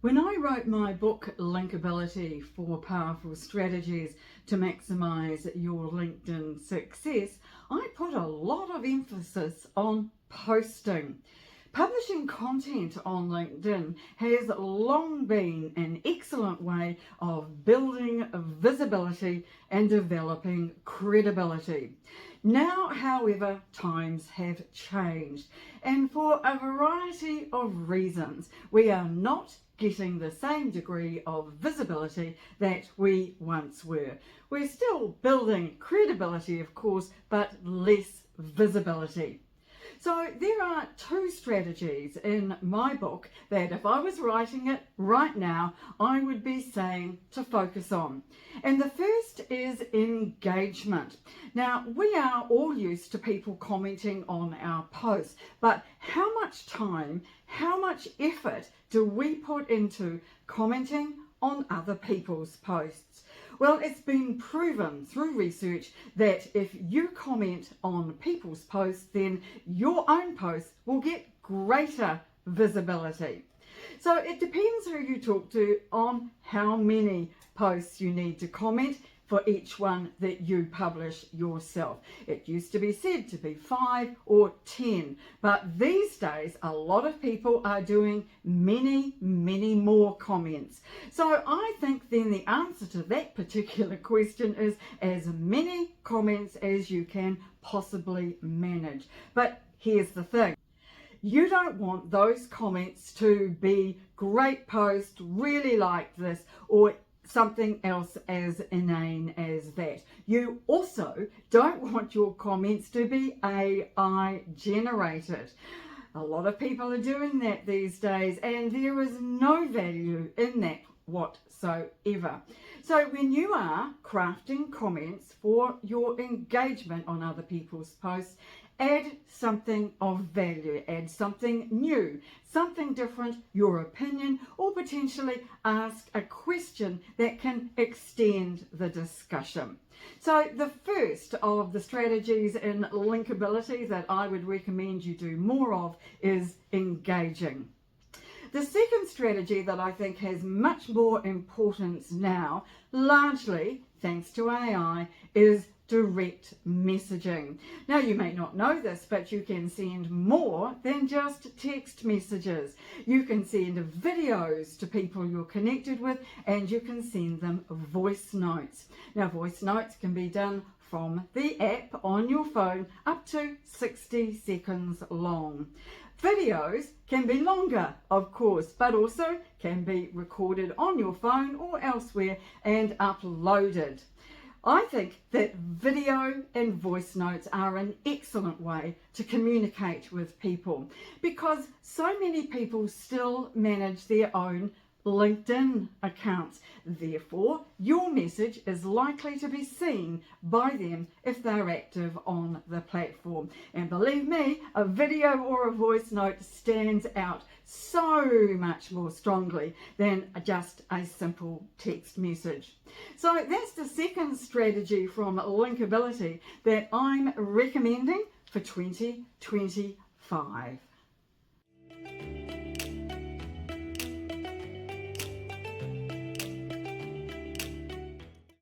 When I wrote my book, Linkability, 4 Powerful Strategies to Maximise Your LinkedIn Success, I put a lot of emphasis on posting. Publishing content on LinkedIn has long been an excellent way of building visibility and developing credibility. Now, however, times have changed, and for a variety of reasons, we are not getting the same degree of visibility that we once were. We're still building credibility, of course, but less visibility. So there are 2 strategies in my book that if I was writing it right now, I would be saying to focus on. And the first is engagement. Now, we are all used to people commenting on our posts, but how much time, how much effort do we put into commenting on other people's posts? Well, it's been proven through research that if you comment on people's posts, then your own post will get greater visibility. So it depends who you talk to on how many posts you need to comment for each one that you publish yourself. It used to be said to be 5 or 10, but these days a lot of people are doing many more comments. So I think then the answer to that particular question is as many comments as you can possibly manage. But here's the thing. You don't want those comments to be great post, really like this, or something else as inane as that. You also don't want your comments to be AI generated. A lot of people are doing that these days, and there is no value in that whatsoever. So when you are crafting comments for your engagement on other people's posts, add something of value, add something new, something different, your opinion, or potentially ask a question that can extend the discussion. So the first of the strategies in linkability that I would recommend you do more of is engaging. The second strategy that I think has much more importance now, largely thanks to AI, is direct messaging. Now, you may not know this, but you can send more than just text messages. You can send videos to people you're connected with, and you can send them voice notes. Now, voice notes can be done from the app on your phone up to 60 seconds long. Videos can be longer, of course, but also can be recorded on your phone or elsewhere and uploaded. I think that video and voice notes are an excellent way to communicate with people because so many people still manage their own LinkedIn accounts. Therefore, your message is likely to be seen by them if they're active on the platform. And believe me, a video or a voice note stands out so much more strongly than just a simple text message. So that's the second strategy from Linkability that I'm recommending for 2025.